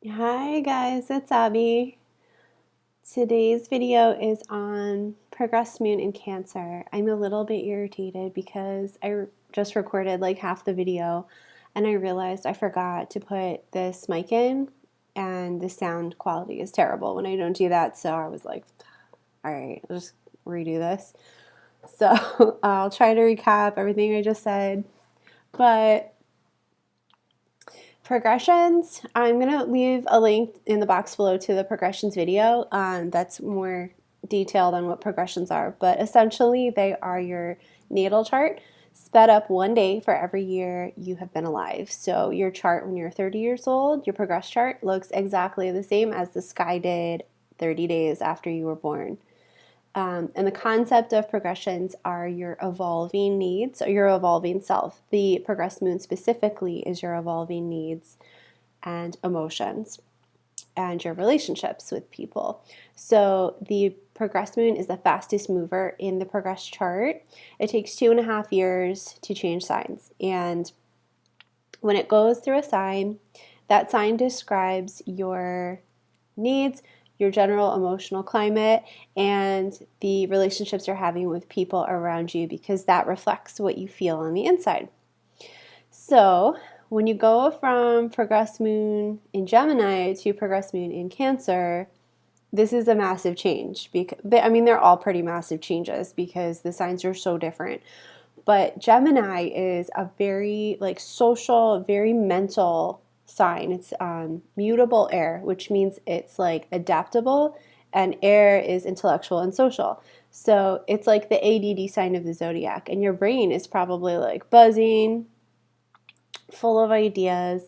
Hi guys, it's Abby. Today's video is on progressed moon in Cancer. I'm a little bit irritated because I just recorded like half the video and I realized I forgot to put this mic in and the sound quality is terrible when I don't do that. So I was like, all right, I'll just redo this. So I'll try to recap everything I just said. But progressions, I'm going to leave a link in the box below to the progressions video that's more detailed on what progressions are. But essentially, they are your natal chart sped up one day for every year you have been alive. So your chart when you're 30 years old, your progress chart looks exactly the same as the sky did 30 days after you were born. And the concept of progressions are your evolving needs or your evolving self. The progressed moon specifically is your evolving needs and emotions and your relationships with people. So the progressed moon is the fastest mover in the progressed chart. It takes 2.5 years to change signs. And when it goes through a sign, that sign describes your needs, your general emotional climate, and the relationships you're having with people around you, because that reflects what you feel on the inside. So when you go from progressed moon in Gemini to progressed moon in Cancer, this is a massive change. I mean, they're all pretty massive changes because the signs are so different. But Gemini is a very like social, very mental sign. It's mutable air, which means it's like adaptable, and air is intellectual and social. So it's like the ADD sign of the zodiac, and your brain is probably like buzzing, full of ideas.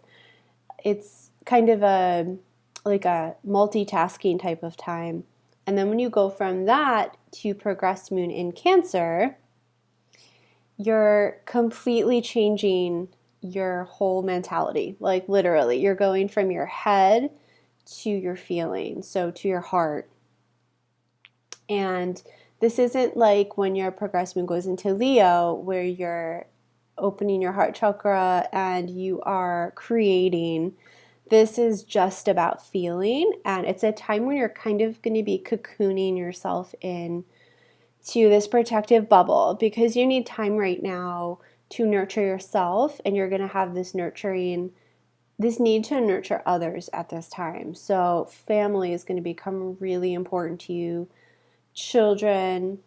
It's kind of a like a multitasking type of time. And then when you go from that to progressed moon in Cancer, you're completely changing your whole mentality. Like literally, you're going from your head to your feelings, so to your heart. And this isn't like when your progressed moon goes into Leo, where you're opening your heart chakra and you are creating. This is just about feeling, and it's a time when you're kind of going to be cocooning yourself in to this protective bubble, because you need time right now to nurture yourself, and you're going to have this need to nurture others at this time. So family is going to become really important to you. Children,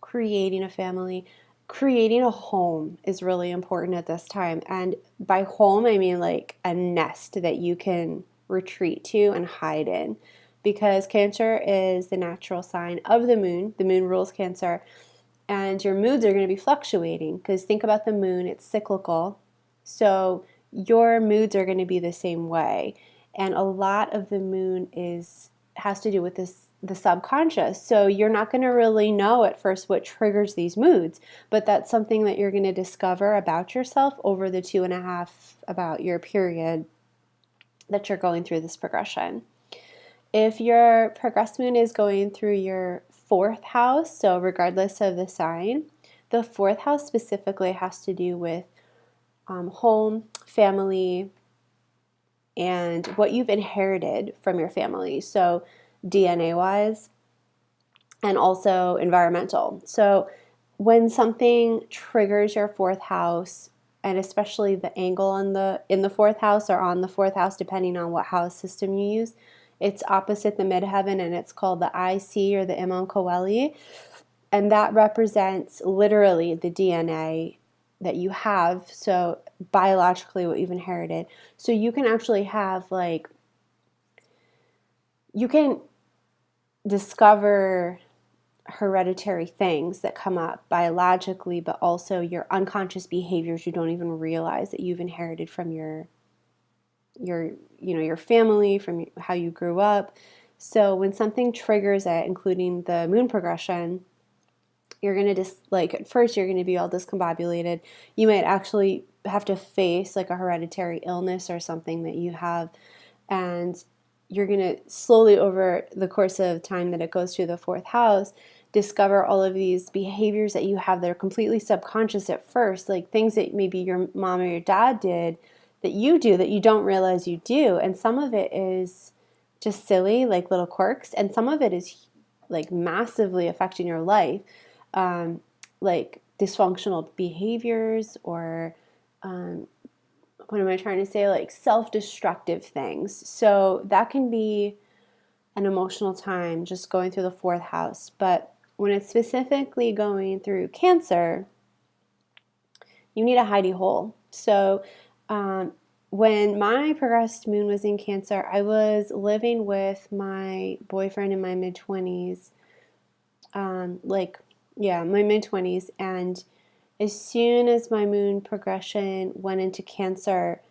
creating a family, creating a home is really important at this time. And by home, I mean like a nest that you can retreat to and hide in, because Cancer is the natural sign of the moon. The moon rules Cancer, and your moods are going to be fluctuating, because think about the moon, it's cyclical. So your moods are going to be the same way. And a lot of the moon has to do with the subconscious. So you're not going to really know at first what triggers these moods, but that's something that you're going to discover about yourself over the 2.5 about year period that you're going through this progression. If your progressed moon is going through your 4th house, so regardless of the sign, the 4th house specifically has to do with home, family, and what you've inherited from your family. So DNA wise, and also environmental. So when something triggers your 4th house, and especially the angle in the 4th house or on the 4th house, depending on what house system you use, it's opposite the midheaven, and it's called the IC, or the Imam Coeli, and that represents literally the DNA that you have, so biologically what you've inherited. So you can actually have you can discover hereditary things that come up biologically, but also your unconscious behaviors you don't even realize that you've inherited from your family, from how you grew up. So when something triggers it, including the moon progression, you're going to at first you're going to be all discombobulated. You might actually have to face like a hereditary illness or something that you have, and you're going to slowly, over the course of time that it goes through the 4th house, discover all of these behaviors that you have that are completely subconscious at first, like things that maybe your mom or your dad did that you do that you don't realize you do. And some of it is just silly, like little quirks, and some of it is like massively affecting your life, like dysfunctional behaviors or what am I trying to say? Like self-destructive things. So that can be an emotional time just going through the fourth house. But when it's specifically going through Cancer, you need a hidey hole. So when my progressed moon was in Cancer, I was living with my boyfriend in my mid-20s, my mid-20s, and as soon as my moon progression went into Cancer,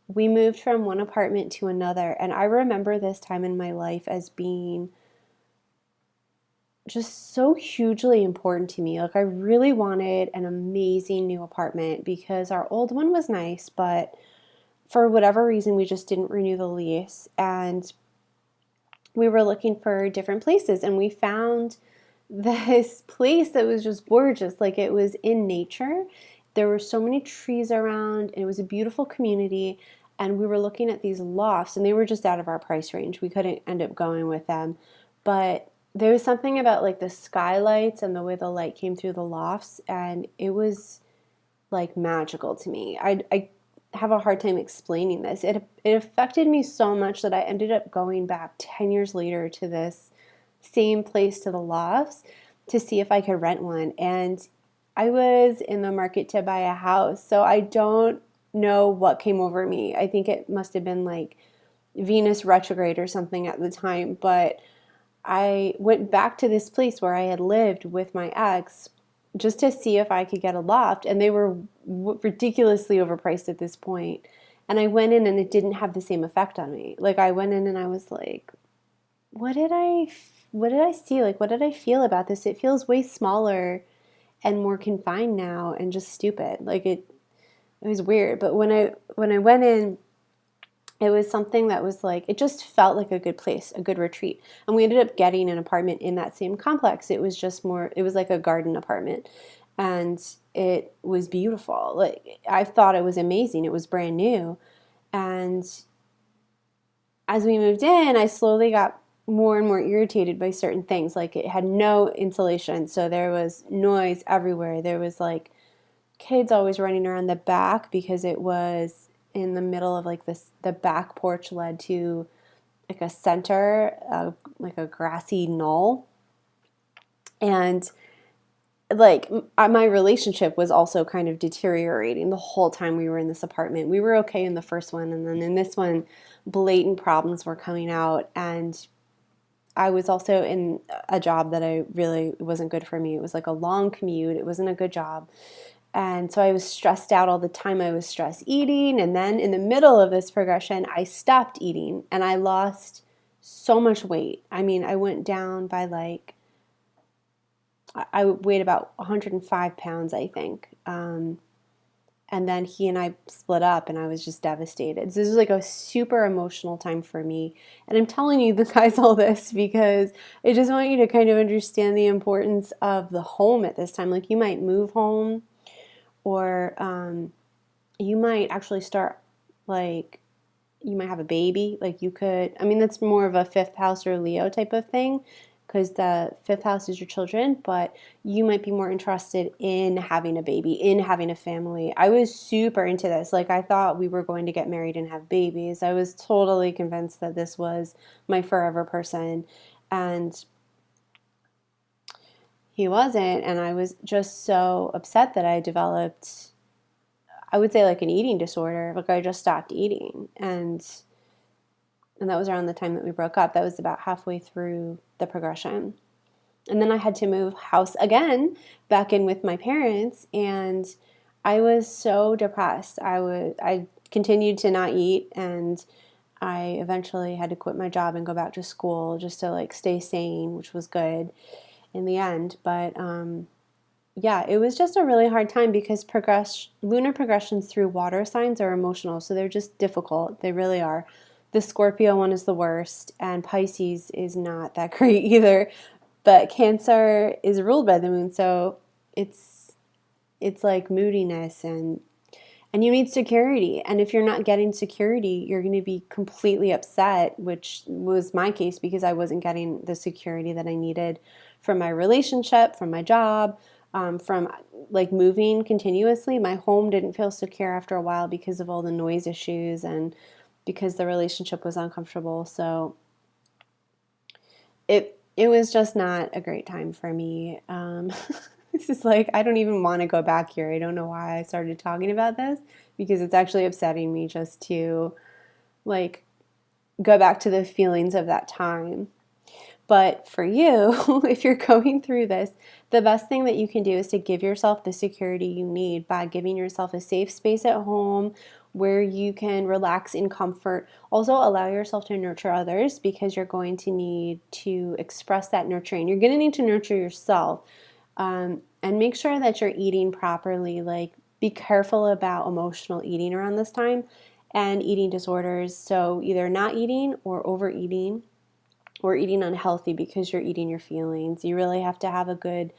we moved from one apartment to another. And I remember this time in my life as being just so hugely important to me. Like, I really wanted an amazing new apartment because our old one was nice, but for whatever reason, we just didn't renew the lease. And we were looking for different places, and we found this place that was just gorgeous. Like, it was in nature. There were so many trees around, and it was a beautiful community. And we were looking at these lofts, and they were just out of our price range. We couldn't end up going with them. But there was something about like the skylights and the way the light came through the lofts, and it was like magical to me. I have a hard time explaining this. It affected me so much that I ended up going back 10 years later to this same place, to the lofts, to see if I could rent one. And I was in the market to buy a house, so I don't know what came over me. I think it must have been like Venus retrograde or something at the time, but I went back to this place where I had lived with my ex just to see if I could get a loft, and they were ridiculously overpriced at this point. And I went in, and it didn't have the same effect on me. Like, I went in and I was like, what did I see? Like, what did I feel about this? It feels way smaller and more confined now, and just stupid. Like, it was weird. But when I went in, it was something that was like, it just felt like a good place, a good retreat. And we ended up getting an apartment in that same complex. It was just more, it was like a garden apartment. And it was beautiful. Like, I thought it was amazing. It was brand new. And as we moved in, I slowly got more and more irritated by certain things. Like, it had no insulation, so there was noise everywhere. There was like kids always running around the back because it was in the middle of like this, the back porch led to like a center, like a grassy knoll. And like my relationship was also kind of deteriorating the whole time we were in this apartment. We were okay in the first one, and then in this one, blatant problems were coming out. And I was also in a job that I really wasn't good for me. It was like a long commute. It wasn't a good job. And so I was stressed out all the time. I was stress eating. And then in the middle of this progression, I stopped eating and I lost so much weight. I mean, I went down by like, I weighed about 105 pounds, I think. And then he and I split up, and I was just devastated. So this was like a super emotional time for me. And I'm telling you guys all this because I just want you to kind of understand the importance of the home at this time. Like, you might move home, or you might actually start, like, you might have a baby. Like, you could, I mean, that's more of a fifth house or Leo type of thing, because the fifth house is your children, but you might be more interested in having a baby, in having a family. I was super into this. Like, I thought we were going to get married and have babies. I was totally convinced that this was my forever person, and he wasn't. And I was just so upset that I developed, I would say, like an eating disorder. Like, I just stopped eating, and that was around the time that we broke up. That was about halfway through the progression. And then I had to move house again, back in with my parents, and I was so depressed. I continued to not eat, and I eventually had to quit my job and go back to school just to like stay sane, which was good in the end. But yeah, it was just a really hard time because lunar progressions through water signs are emotional, so they're just difficult. They really are. The Scorpio one is the worst, and Pisces is not that great either. But Cancer is ruled by the moon, so it's like moodiness, and and you need security. And if you're not getting security, you're going to be completely upset, which was my case because I wasn't getting the security that I needed from my relationship, from my job, from like moving continuously. My home didn't feel secure after a while because of all the noise issues and because the relationship was uncomfortable. So it was just not a great time for me. This is like, I don't even want to go back here. I don't know why I started talking about this because it's actually upsetting me just to like go back to the feelings of that time. But for you, if you're going through this, the best thing that you can do is to give yourself the security you need by giving yourself a safe space at home where you can relax in comfort. Also, allow yourself to nurture others because you're going to need to express that nurturing. You're going to need to nurture yourself, and make sure that you're eating properly. Like, be careful about emotional eating around this time and eating disorders. So, either not eating or overeating or eating unhealthy because you're eating your feelings. You really have to have a good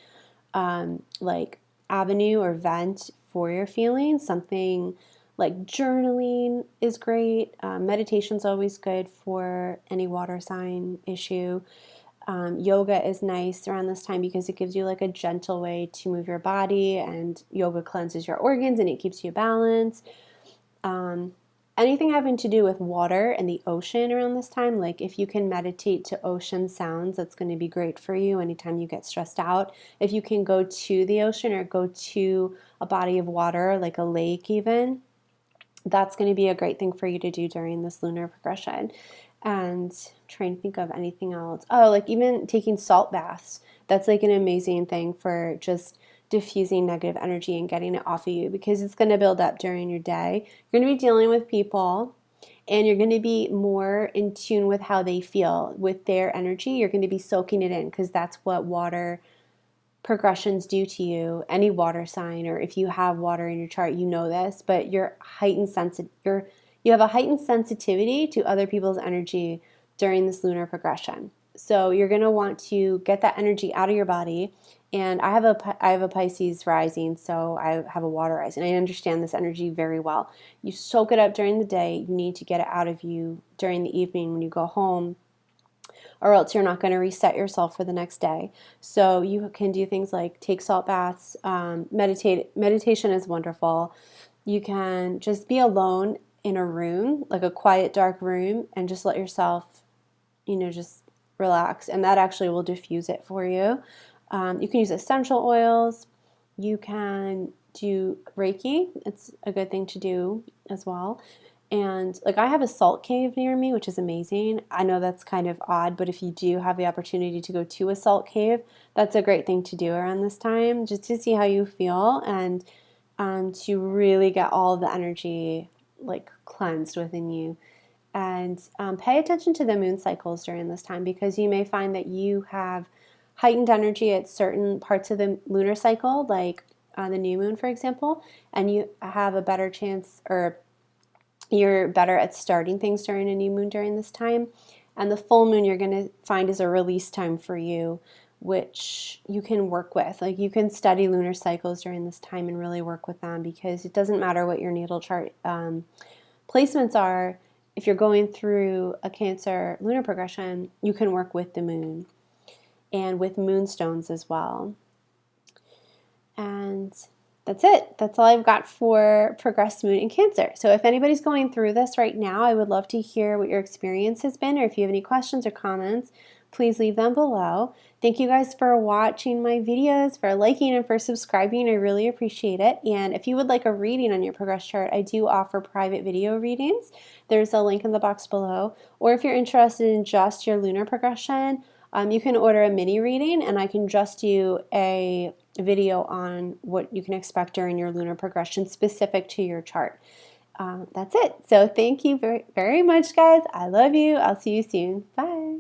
like avenue or vent for your feelings. Something like journaling is great. Meditation's always good for any water sign issue. Yoga is nice around this time because it gives you like a gentle way to move your body, and yoga cleanses your organs and it keeps you balanced. Anything having to do with water and the ocean around this time, like if you can meditate to ocean sounds, that's going to be great for you anytime you get stressed out. If you can go to the ocean or go to a body of water, like a lake even, that's going to be a great thing for you to do during this lunar progression. And I'm trying to think of anything else. Oh, like even taking salt baths. That's like an amazing thing for just diffusing negative energy and getting it off of you because it's going to build up during your day. You're going to be dealing with people and you're going to be more in tune with how they feel with their energy. You're going to be soaking it in because that's what water progressions do to you. Any water sign, or if you have water in your chart, you know this, but you have a heightened sensitivity to other people's energy during this lunar progression. So you're going to want to get that energy out of your body. And I have a Pisces rising, so I have a water rising. I understand this energy very well. You soak it up during the day. You need to get it out of you during the evening when you go home, or else you're not going to reset yourself for the next day. So you can do things like take salt baths, meditate. Meditation is wonderful. You can just be alone in a room, like a quiet, dark room, and just let yourself, just relax. And that actually will diffuse it for you. You can use essential oils. You can do Reiki. It's a good thing to do as well. And like I have a salt cave near me, which is amazing. I know that's kind of odd, but if you do have the opportunity to go to a salt cave, that's a great thing to do around this time, just to see how you feel and to really get all the energy like cleansed within you. And pay attention to the moon cycles during this time because you may find that you have heightened energy at certain parts of the lunar cycle, like the new moon, for example, and you have a better chance, or you're better at starting things during a new moon during this time. And the full moon you're going to find is a release time for you, which you can work with. Like you can study lunar cycles during this time and really work with them because it doesn't matter what your natal chart placements are. If you're going through a Cancer lunar progression, you can work with the moon and with moonstones as well. And that's it. That's all I've got for progressed moon in Cancer. So if anybody's going through this right now, I would love to hear what your experience has been, or if you have any questions or comments, please leave them below. Thank you guys for watching my videos, for liking and for subscribing. I really appreciate it. And if you would like a reading on your progress chart, I do offer private video readings. There's a link in the box below. Or if you're interested in just your lunar progression, you can order a mini reading and I can just do a video on what you can expect during your lunar progression specific to your chart. That's it. So thank you very, very much, guys. I love you. I'll see you soon. Bye.